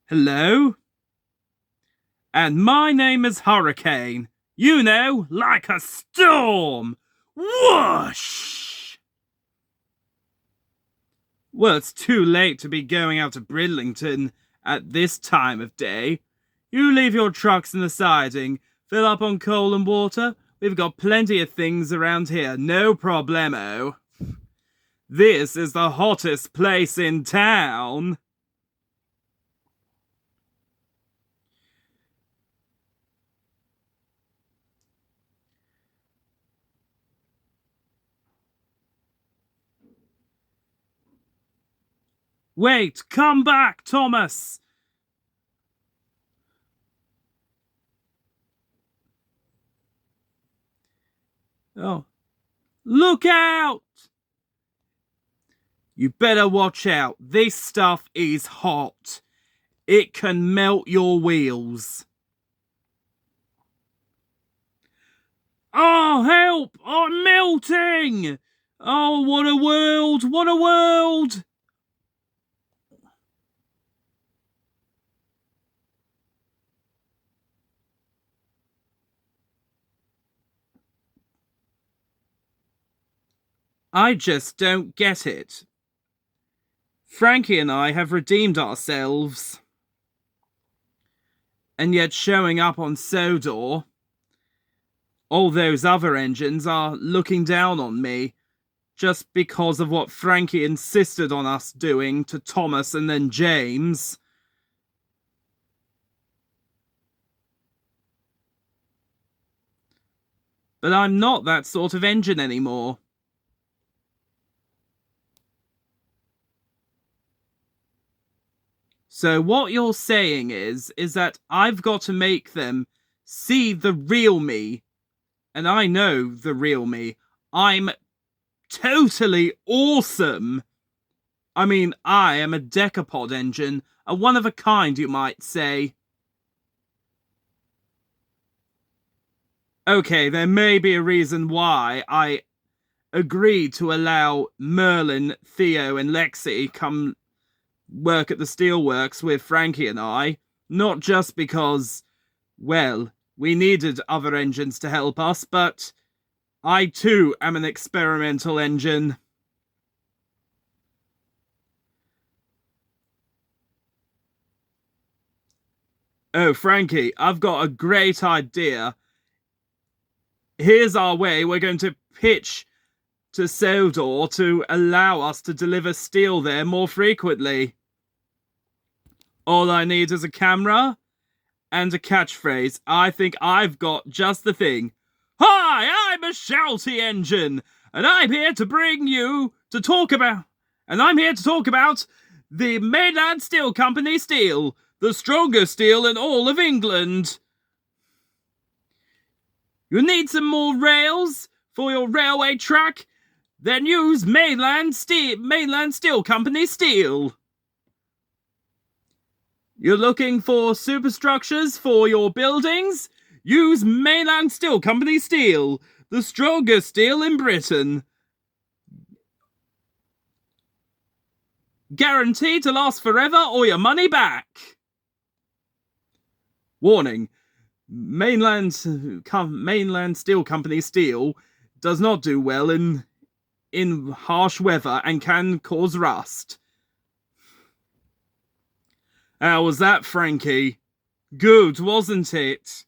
Hello? And my name is Hurricane. You know, like a storm. Whoosh! Well, it's too late to be going out to Bridlington at this time of day. You leave your trucks in the siding, fill up on coal and water. We've got plenty of things around here, no problemo. This is the hottest place in town. Wait, come back, Thomas! Oh, look out! You better watch out. This stuff is hot. It can melt your wheels. Oh, help! I'm melting! Oh, what a world! What a world! I just don't get it. Frankie and I have redeemed ourselves. And yet showing up on Sodor, all those other engines are looking down on me just because of what Frankie insisted on us doing to Thomas and then James. But I'm not that sort of engine anymore. So what you're saying is that I've got to make them see the real me. And I know the real me. I'm totally awesome. I mean, I am a decapod engine, a one of a kind, you might say. Okay, there may be a reason why I agreed to allow Merlin, Theo, and Lexi come work at the steelworks with Frankie and I, not just because, well, we needed other engines to help us, but I too am an experimental engine. Oh, Frankie, I've got a great idea. Here's our way. We're going to pitch to Sodor to allow us to deliver steel there more frequently. All I need is a camera and a catchphrase. I think I've got just the thing. Hi, I'm a shouty engine, and I'm here to talk about the Mainland Steel Company steel, the strongest steel in all of England. You need some more rails for your railway track? Then use Mainland Steel Company steel. You're looking for superstructures for your buildings? Use Mainland Steel Company steel, the strongest steel in Britain. Guaranteed to last forever or your money back. Warning. Mainland Steel Company steel does not do well in harsh weather and can cause rust. How was that, Frankie? Good, wasn't it?